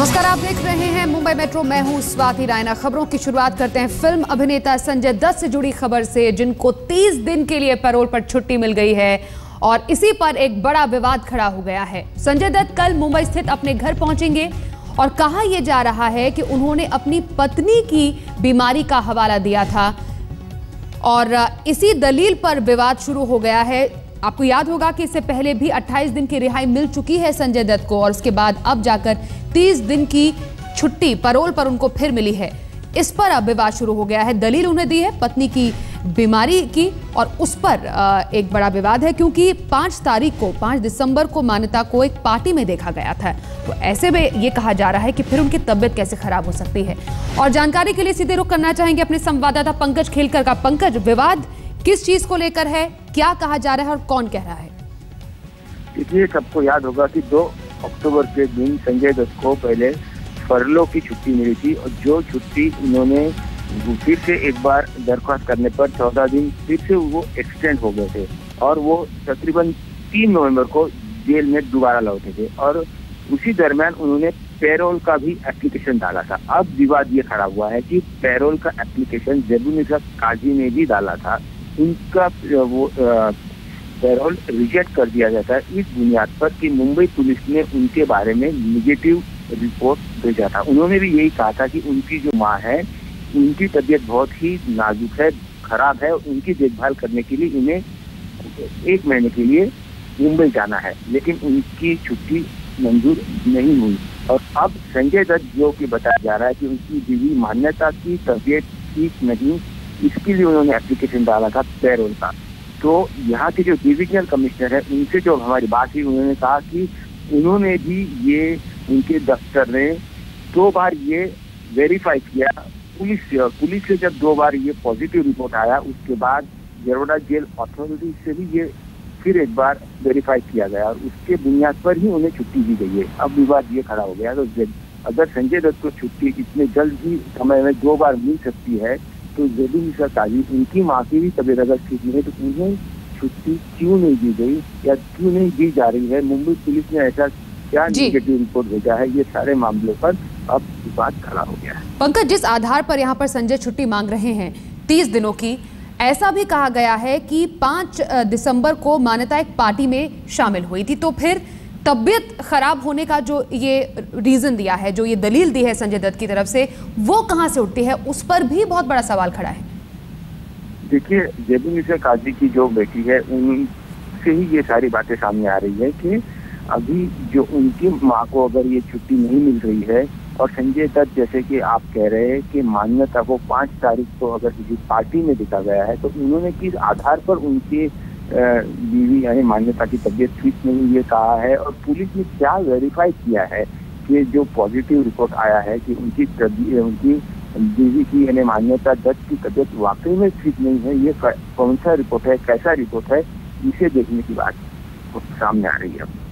नमस्कार, आप देख रहे हैं मुंबई मेट्रो। मैं हूं स्वाति रायना। खबरों की शुरुआत करते हैं फिल्म अभिनेता संजय दत्त से जुड़ी खबर से, जिनको 30 दिन के लिए पैरोल पर छुट्टी मिल गई है और इसी पर एक बड़ा विवाद खड़ा हो गया है। संजय दत्त कल मुंबई स्थित अपने घर पहुंचेंगे और कहा यह जा रहा है कि उन्होंने अपनी पत्नी की बीमारी का हवाला दिया था और इसी दलील पर विवाद शुरू हो गया है। आपको याद होगा कि इससे पहले भी 28 दिन की रिहाई मिल चुकी है संजय दत्त को और उसके बाद अब जाकर 30 दिन की छुट्टी पैरोल पर उनको फिर मिली है। इस पर अब विवाद शुरू हो गया है। दलील उन्हें दी है पत्नी की बीमारी की और उस पर एक बड़ा विवाद है, क्योंकि 5 दिसंबर को मान्यता को एक पार्टी में देखा गया था। तो ऐसे में ये कहा जा रहा है कि फिर उनकी तबीयत कैसे खराब हो सकती है। और जानकारी के लिए सीधे रुख करना चाहेंगे अपने संवाददाता पंकज खेलकर का। पंकज, विवाद किस चीज को लेकर है, क्या कहा जा रहा है और कौन कह रहा है? देखिए, सबको याद होगा कि 2 अक्टूबर के दिन संजय दत्त को पहले फरलो की छुट्टी मिली थी और जो छुट्टी उन्होंने फिर से एक बार दरख्वास्त करने पर 14 दिन फिर से वो एक्सटेंड हो गए थे और वो तकरीबन 3 नवंबर को जेल में दोबारा लौटे थे और उसी दरमियान उन्होंने पैरोल का भी एप्लीकेशन डाला था। अब विवाद ये खड़ा हुआ है कि पैरोल का एप्लीकेशन ज़ेबुन्निसा काजी ने भी डाला था, उनका वो पैरोल रिजेक्ट कर दिया जाता है इस बुनियाद पर कि मुंबई पुलिस ने उनके बारे में निगेटिव रिपोर्ट भेजा था। उन्होंने भी यही कहा था कि उनकी जो माँ है उनकी तबीयत बहुत ही नाजुक है, खराब है, उनकी देखभाल करने के लिए उन्हें 1 महीने के लिए मुंबई जाना है, लेकिन उनकी छुट्टी मंजूर नहीं हुई। और अब संजय दत्त जो कि बताया जा रहा है कि उनकी बीवी मान्यता की तबीयत ठीक नहीं, इसके लिए उन्होंने एप्लीकेशन डाला था पैरोल का। तो यहाँ के जो डिविजनल कमिश्नर है उनसे जो हमारी बात हुई, उन्होंने कहा कि उन्होंने भी ये उनके दफ्तर ने 2 बार ये वेरीफाई किया पुलिस से, और पुलिस से जब 2 बार ये पॉजिटिव रिपोर्ट आया उसके बाद बड़ौदा जेल अथॉरिटी से भी ये फिर एक बार वेरीफाई किया गया और उसके बुनियाद पर ही उन्हें छुट्टी दी गई है। अब विवाद ये खड़ा हो गया। तो अगर संजय दत्त को छुट्टी इतने जल्द ही समय में 2 बार मिल सकती है तो ज़ेबुन्निसा काजी, उनकी माँ की भी तबीयत अगर ठीक नहीं है तो उन्हें छुट्टी क्यों नहीं दी गई या क्यों नहीं दी जा रही है? मुंबई पुलिस ने ऐसा क्या निगेटिव रिपोर्ट भेजा है? ये सारे मामलों पर अब विवाद खड़ा हो गया है। पंकज, जिस आधार पर यहाँ पर संजय छुट्टी मांग रहे हैं 30 दिनों की, ऐसा भी कहा गया है कि 5 दिसंबर को मान्यता एक पार्टी में शामिल हुई थी, तो फिर तबीयत खराब होने का जो ये रीजन दिया है, जो ये दलील दी है संजय दत्त की तरफ से, वो कहां से उठती है? उस पर भी बहुत बड़ा सवाल खड़ा है। देखिए, ज़ेबुन्निसा काजी की जो बेटी है उनसे ही ये सारी बातें सामने आ रही है कि अभी जो उनकी माँ को अगर ये छुट्टी नहीं मिल रही है और संजय दत्त जैसे कि आप कह रहे हैं कि मान्यता को 5 तारीख को अगर किसी पार्टी में देखा गया है, तो उन्होंने किस आधार पर उनके बीवी यानी मान्यता की तबीयत ठीक नहीं ये कहा है और पुलिस ने क्या वेरीफाई किया है कि जो पॉजिटिव रिपोर्ट आया है कि उनकी बीवी की यानी मान्यता दत्त की तबीयत वाकई में ठीक नहीं है, ये कौन सा रिपोर्ट है, कैसा रिपोर्ट है, इसे देखने की बात सामने आ रही है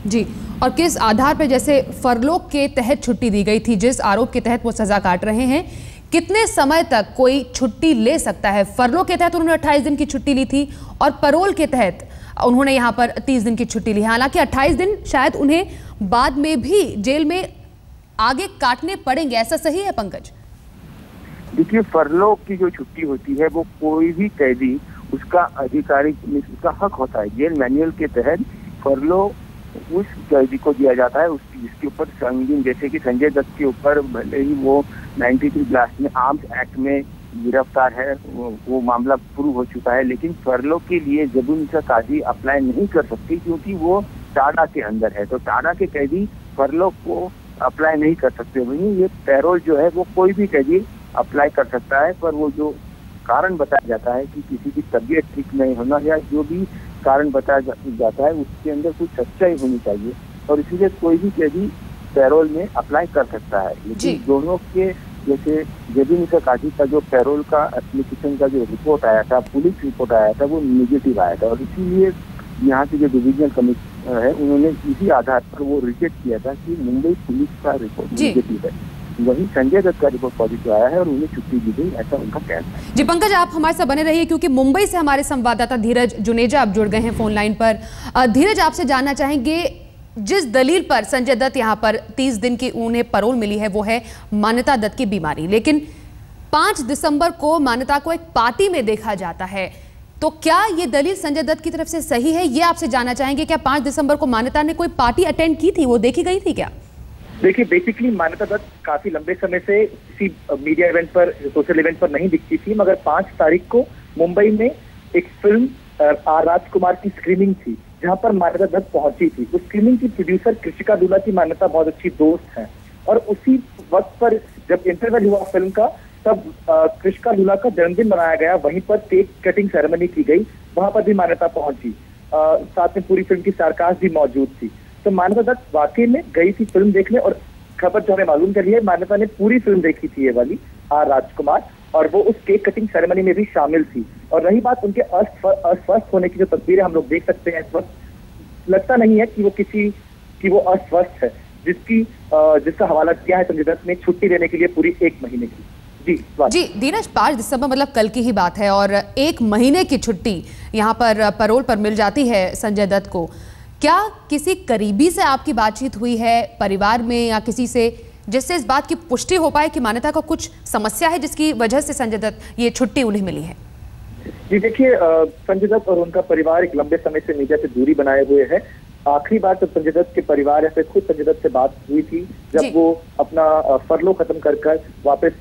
जी। और किस आधार पर, जैसे फरलो के तहत छुट्टी दी गई थी, जिस आरोप के तहत वो सजा काट रहे हैं, कितने समय तक कोई छुट्टी ले सकता है? फरलो के तहत उन्होंने 28 दिन की छुट्टी ली थी और पैरोल के तहत उन्होंने यहाँ पर 30 दिन की छुट्टी ली। हालांकि 28 दिन शायद उन्हें बाद में भी जेल में आगे काटने पड़ेंगे, ऐसा सही है पंकज? देखिए, फरलो की जो छुट्टी होती है वो कोई भी कैदी उसका आधिकारिक उसका हक होता है। जेल मैनुअल के तहत फरलो उस कैदी को दिया जाता है जिसके ऊपर संगीन, जैसे कि संजय दत्त के ऊपर भले ही वो 93 ब्लास्ट में आर्म्स एक्ट में गिरफ्तार है, वो मामला प्रूव हो चुका है, लेकिन फरलो के लिए ज़ेबुन्निसा काजी अप्लाई नहीं कर सकती क्योंकि वो टाडा के अंदर है। तो टाडा के कैदी फरलो को अप्लाई नहीं कर सकते। वहीं ये पैरोल जो है वो कोई भी कैदी अप्लाई कर सकता है, पर वो जो कारण बताया जाता है कि किसी की तबीयत ठीक नहीं होना या जो भी कारण बताया जाता है उसके अंदर कुछ सच्चाई होनी चाहिए और इसीलिए कोई भी कैदी पैरोल में अप्लाई कर सकता है। लेकिन दोनों के, जैसे ज़ेबुन्निसा काजी का जो पैरोल का एप्लीकेशन का जो रिपोर्ट आया था, पुलिस रिपोर्ट आया था, वो निगेटिव आया था और इसीलिए यहाँ के जो डिविजनल कमिश्नर है उन्होंने इसी आधार पर वो रिजेक्ट किया था कि मुंबई पुलिस का रिपोर्ट निगेटिव है। वही संजय दत्त का रिपोर्ट पॉजिटिव आया है और उन्हें छुट्टी दी गई, ऐसा उनका कहना है। जी पंकज, आप हमारे साथ बने रहिए क्योंकि मुंबई से हमारे संवाददाता धीरज जुनेजा आप जुड़ गए हैं फोन लाइन पर। धीरज, आपसे जानना चाहेंगे जिस दलील पर संजय दत्त यहां पर 30 दिन की उन्हें पैरोल मिली है वो है मान्यता दत्त की बीमारी, लेकिन 5 दिसंबर को मान्यता को एक पार्टी में देखा जाता है। तो क्या ये दलील संजय दत्त की तरफ से सही है, ये आपसे जानना चाहेंगे। क्या 5 दिसंबर को मान्यता ने कोई पार्टी अटेंड की थी, वो देखी गई थी क्या? देखिए, बेसिकली मान्यता दत्त काफी लंबे समय से किसी मीडिया इवेंट पर, सोशल इवेंट पर नहीं दिखती थी, मगर 5 तारीख को मुंबई में एक फिल्म आर राजकुमार की स्क्रीनिंग थी, जहां पर मान्यता दत्त पहुंची थी। उस स्क्रीनिंग की प्रोड्यूसर कृषिका दुल्ला की मान्यता बहुत अच्छी दोस्त है, और उसी वक्त पर जब इंटरवल हुआ फिल्म का, तब कृषिका दुल्ला का जन्मदिन मनाया गया। वहीं पर केक कटिंग सेरेमनी की गई, वहां पर भी मान्यता पहुंची। साथ में पूरी फिल्म की स्टारकास्ट भी मौजूद थी। तो मान्यता दत्त वाकई में गई थी फिल्म देखने, और खबर जो हमें मालूम करी है, मान्यता ने पूरी फिल्म देखी थी ये वाली आर राजकुमार, और वो उस केक कटिंग सेरेमनी में भी शामिल थी। और रही बात उनके अस्वस्थ होने की, जो तस्वीरें हम लोग देख सकते हैं इस वक्त, लगता नहीं है कि वो अस्वस्थ है, जिसका हवाला किया है संजय दत्त ने छुट्टी लेने के लिए पूरी 1 महीने की। जी धीरज, 5 दिसंबर मतलब कल की ही बात है, और 1 महीने की छुट्टी यहाँ पर पैरोल पर मिल जाती है संजय दत्त को। क्या किसी करीबी से आपकी बातचीत हुई है, परिवार में या किसी से, जिससे इस बात की पुष्टि हो पाए कि मान्यता को कुछ समस्या है जिसकी वजह से संजय दत्त ये छुट्टी उन्हें मिली है? जी देखिए, संजय दत्त और उनका परिवार एक लंबे समय से मीडिया से दूरी बनाए हुए है। आखिरी बार जब संजय दत्त के परिवार या फिर खुद संजय दत्त से बात हुई थी, जब वो अपना फरलो खत्म कर वापस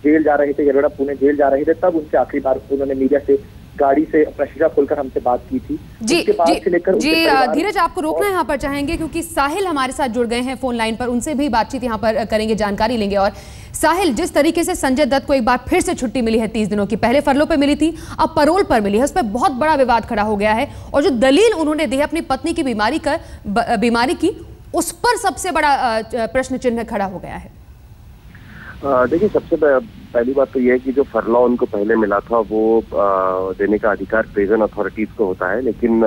जेल जा रहे थे, येरवड़ा पुणे जेल जा रहे थे, तब उनसे आखिरी बार उन्होंने मीडिया से गाड़ी से अपना शीशा खोलकर हमसे बात की थी। जी धीरज, आपको रोकना यहाँ पर चाहेंगे क्योंकि साहिल हमारे साथ जुड़ गए हैं फोन लाइन पर, उनसे भी बातचीत यहाँ पर करेंगे, जानकारी लेंगे। और साहिल, जिस तरीके से संजय दत्त को एक बार फिर से छुट्टी मिली है 30 दिनों की, पहले फरलो पे मिली थी, अब पैरोल पर मिली है, उस पर बहुत बड़ा विवाद खड़ा हो गया है, और जो दलील उन्होंने दी है अपनी पत्नी की बीमारी की, उस पर सबसे बड़ा प्रश्न चिन्ह खड़ा हो गया है। देखिए, सबसे पहली बात तो यह है कि जो फरला उनको पहले मिला था वो देने का अधिकार प्रिजन अथॉरिटीज को होता है, लेकिन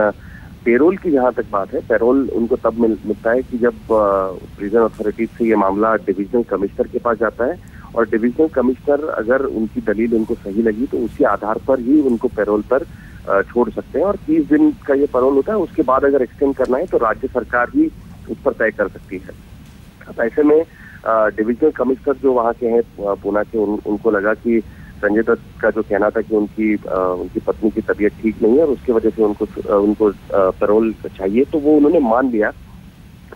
पेरोल की जहां तक बात है, पेरोल उनको तब मिलता है कि जब प्रिजन अथॉरिटीज से ये मामला डिविजनल कमिश्नर के पास जाता है, और डिविजनल कमिश्नर अगर उनकी दलील उनको सही लगी तो उसी आधार पर ही उनको पेरोल पर छोड़ सकते हैं। और 30 दिन का ये पेरोल होता है, उसके बाद अगर एक्सटेंड करना है तो राज्य सरकार ही उस पर तय कर सकती है। अब ऐसे में डिविजनल कमिश्नर जो वहाँ के हैं पूना के, उनको लगा कि संजय दत्त का जो कहना था कि उनकी पत्नी की तबीयत ठीक नहीं है और उसकी वजह से उनको पैरोल चाहिए, तो वो उन्होंने मान लिया।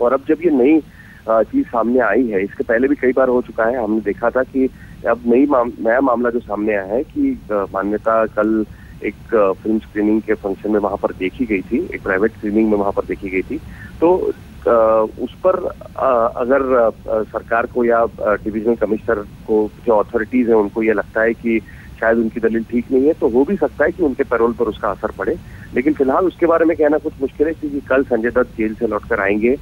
और अब जब ये नई चीज सामने आई है, इसके पहले भी कई बार हो चुका है, हमने देखा था कि अब नया मामला जो सामने आया है कि मान्यता कल एक फिल्म स्क्रीनिंग के फंक्शन में वहां पर देखी गई थी, एक प्राइवेट स्क्रीनिंग में वहां पर देखी गई थी। तो उस पर अगर सरकार को या डिविजनल कमिश्नर को, जो अथॉरिटीज हैं, उनको ये लगता है कि शायद उनकी दलील ठीक नहीं है, तो हो भी सकता है कि उनके पैरोल पर उसका असर पड़े। लेकिन फिलहाल उसके बारे में कहना कुछ मुश्किल है, क्योंकि कल संजय दत्त जेल से लौटकर आएंगे।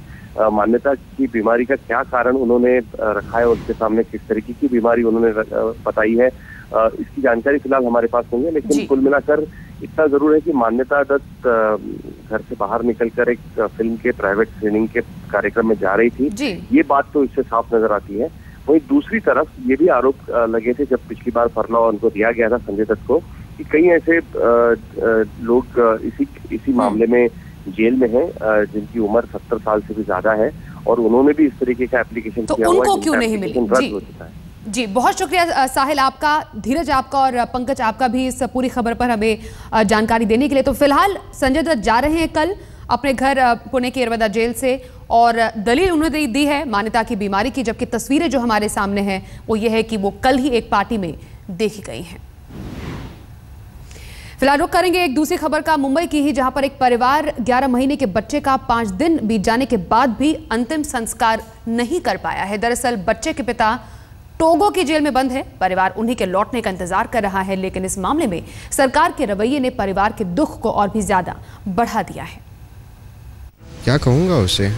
मान्यता की बीमारी का क्या कारण उन्होंने रखा है, उसके सामने किस तरीके की बीमारी उन्होंने बताई है, इसकी जानकारी फिलहाल हमारे पास नहीं है। लेकिन कुल मिलाकर इतना जरूर है कि मान्यता दत्त घर से बाहर निकलकर एक फिल्म के प्राइवेट स्क्रीनिंग के कार्यक्रम में जा रही थी, ये बात तो इससे साफ नजर आती है। वहीं दूसरी तरफ ये भी आरोप लगे थे जब पिछली बार फरला उनको दिया गया था संजय दत्त को, कि कई ऐसे लोग इसी मामले में जेल में हैं जिनकी उम्र 70 साल से भी ज्यादा है, और उन्होंने भी इस तरीके का एप्लीकेशन किया हुआ है, उनको क्यों नहीं मिली? रद्द हो चुका है। जी, बहुत शुक्रिया साहिल आपका, धीरज आपका और पंकज आपका भी इस पूरी खबर पर हमें जानकारी देने के लिए। तो फिलहाल संजय दत्त जा रहे हैं कल अपने घर पुणे के येरवडा जेल से, और दलील उन्होंने दी है मान्यता की बीमारी की, जबकि तस्वीरें जो हमारे सामने हैं वो ये है कि वो कल ही एक पार्टी में देखी गई हैं। फिलहाल रुख करेंगे एक दूसरी खबर का, मुंबई की ही, जहां पर एक परिवार 11 महीने के बच्चे का 5 दिन बीत जाने के बाद भी अंतिम संस्कार नहीं कर पाया है। दरअसल बच्चे के पिता टोगो की जेल में बंद है, परिवार उन्हीं के लौटने का इंतजार कर रहा है, लेकिन इस मामले में सरकार के रवैये ने परिवार के दुख को और भी ज्यादा बढ़ा दिया है। क्या कहूँगा उससे,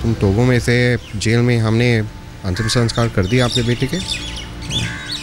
तुम टोगो में से जेल में, हमने अंतिम संस्कार कर दिया आपके बेटे के।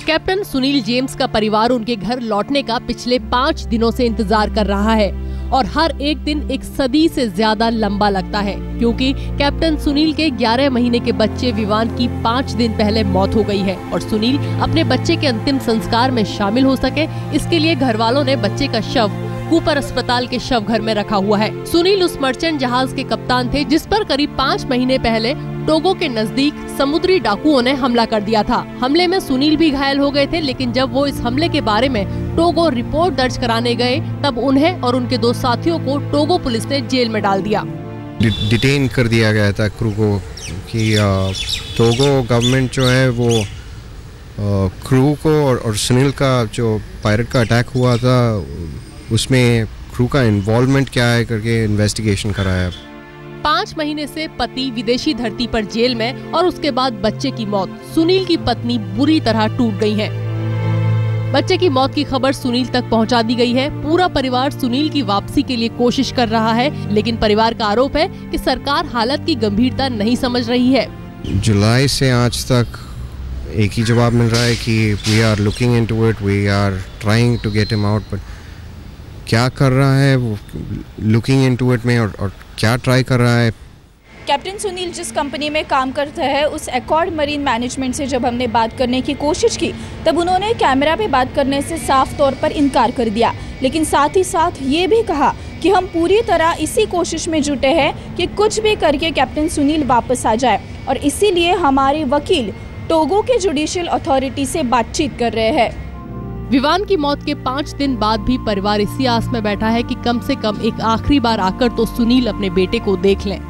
कैप्टन सुनील जेम्स का परिवार उनके घर लौटने का पिछले 5 दिनों से इंतजार कर रहा है, और हर एक दिन एक सदी से ज्यादा लंबा लगता है, क्योंकि कैप्टन सुनील के 11 महीने के बच्चे विवान की 5 दिन पहले मौत हो गई है, और सुनील अपने बच्चे के अंतिम संस्कार में शामिल हो सके, इसके लिए घर वालों ने बच्चे का शव कूपर अस्पताल के शव घर में रखा हुआ है। सुनील उस मर्चेंट जहाज के कप्तान थे जिस पर करीब 5 महीने पहले टोगो के नजदीक समुद्री डाकुओं ने हमला कर दिया था। हमले में सुनील भी घायल हो गए थे, लेकिन जब वो इस हमले के बारे में टोगो रिपोर्ट दर्ज कराने गए तब उन्हें और उनके 2 साथियों को टोगो पुलिस ने जेल में डाल दिया। डिटेन कर दिया गया था क्रू को कि टोगो गवर्नमेंट जो है वो क्रू को और सुनील का जो पायरेट का अटैक हुआ था उसमें क्रू का इन्वॉल्वमेंट क्या है करके इन्वेस्टिगेशन कराया। 5 महीने से पति विदेशी धरती पर जेल में और उसके बाद बच्चे की मौत। सुनील की पत्नी बुरी तरह टूट गई है। बच्चे की मौत की खबर सुनील तक पहुंचा दी गई है। पूरा परिवार सुनील की वापसी के लिए कोशिश कर रहा है, लेकिन परिवार का आरोप है कि सरकार हालत की गंभीरता नहीं समझ रही है। जुलाई से आज तक एक ही जवाब मिल रहा है कि we are looking into it, we are trying to get him out, but क्या कर रहा है वो लुकिंग इनटू इट में और क्या ट्राई कर रहा है। कैप्टन सुनील जिस कंपनी में काम करता है उस एकॉर्ड मरीन मैनेजमेंट से जब हमने बात करने की कोशिश की तब उन्होंने कैमरा पे बात करने से साफ तौर पर इनकार कर दिया, लेकिन साथ ही साथ ये भी कहा कि हम पूरी तरह इसी कोशिश में जुटे हैं कि कुछ भी करके कैप्टन सुनील वापस आ जाए, और इसीलिए हमारे वकील टोगो के जुडिशियल अथॉरिटी से बातचीत कर रहे हैं। विवान की मौत के 5 दिन बाद भी परिवार इसी आस में बैठा है कि कम से कम एक आखिरी बार आकर तो सुनील अपने बेटे को देख लें।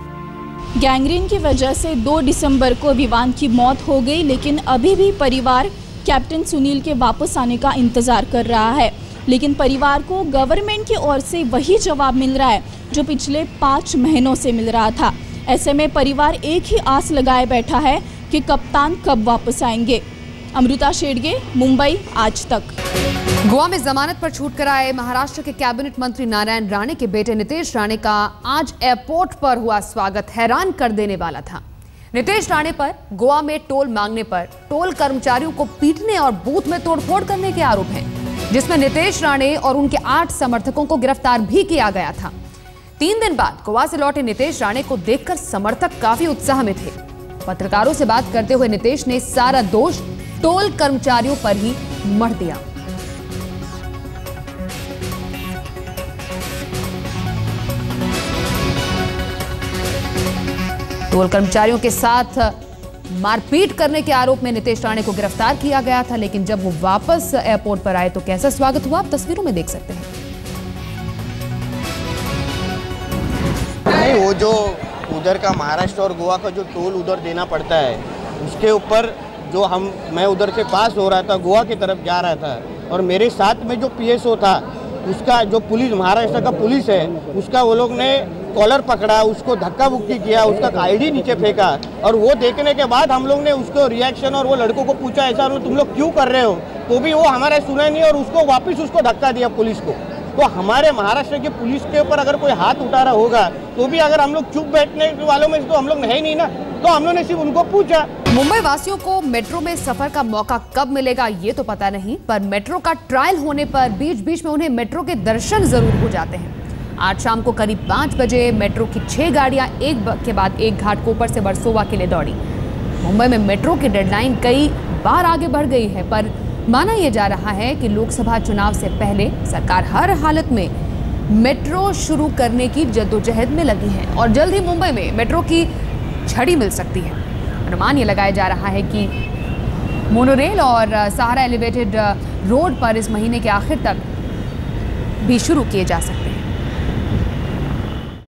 गैंग्रीन की वजह से 2 दिसंबर को विवान की मौत हो गई, लेकिन अभी भी परिवार कैप्टन सुनील के वापस आने का इंतजार कर रहा है, लेकिन परिवार को गवर्नमेंट की ओर से वही जवाब मिल रहा है जो पिछले 5 महीनों से मिल रहा था। ऐसे में परिवार एक ही आस लगाए बैठा है कि कप्तान कब वापस आएंगे। अमृता शेडगे, मुंबई, आज तक। गोवा में जमानत पर छूट कर आए महाराष्ट्र के कैबिनेट मंत्री नारायण राणे के बेटे नितेश राणे का आज एयरपोर्ट पर हुआ स्वागत हैरान कर देने वाला था। नितेश राणे पर गोवा में टोल मांगने पर टोल कर्मचारियों को पीटने और बूथ में तोड़फोड़ करने के आरोप हैं, जिसमें नितेश राणे और उनके 8 समर्थकों को गिरफ्तार भी किया गया था। 3 दिन बाद गोवा से लौटे नितेश राणे को देखकर समर्थक काफी उत्साह में थे। पत्रकारों से बात करते हुए नितेश ने सारा दोष टोल कर्मचारियों पर ही मढ़ दिया। टोल कर्मचारियों के साथ मारपीट करने के आरोप में नितेश राणे को गिरफ्तार किया गया था, लेकिन जब वो वापस एयरपोर्ट पर आए तो कैसा स्वागत हुआ आप तस्वीरों में देख सकते हैं। नहीं, वो जो उधर का महाराष्ट्र और गोवा का जो टोल उधर देना पड़ता है उसके ऊपर जो मैं उधर से पास हो रहा था, गोवा की तरफ जा रहा था, और मेरे साथ में जो PSO था उसका जो पुलिस महाराष्ट्र का पुलिस है उसका वो लोग ने कॉलर पकड़ा, उसको धक्का मुक्की किया, उसका ID नीचे फेंका, और वो देखने के बाद हम लोग ने उसको रिएक्शन और वो लड़कों को पूछा ऐसा तुम लोग क्यों कर रहे हो, तो भी वो हमारे सुना नहीं और उसको वापस उसको धक्का दिया पुलिस को। तो हमारे महाराष्ट्र की पुलिस के ऊपर अगर कोई हाथ उठा रहा होगा तो भी अगर हम लोग चुप बैठने वालों में तो हम लोग है ही नहीं ना, तो हम लोग ने सिर्फ उनको पूछा। मुंबई वासियों को मेट्रो में सफर का मौका कब मिलेगा ये तो पता नहीं, पर मेट्रो का ट्रायल होने पर बीच बीच में उन्हें मेट्रो के दर्शन जरूर हो जाते हैं। आज शाम को करीब 5 बजे मेट्रो की 6 गाड़ियां एक के बाद एक घाटकोपर से वर्सोवा के लिए दौड़ी। मुंबई में मेट्रो की डेडलाइन कई बार आगे बढ़ गई है, पर माना यह जा रहा है कि लोकसभा चुनाव से पहले सरकार हर हालत में मेट्रो शुरू करने की जद्दोजहद में लगी है और जल्द ही मुंबई में मेट्रो की छड़ी मिल सकती है। अनुमान ये लगाया जा रहा है कि मोनोरेल और सहारा एलिवेटेड रोड पर इस महीने के आखिर तक भी शुरू किए जा सकते हैं।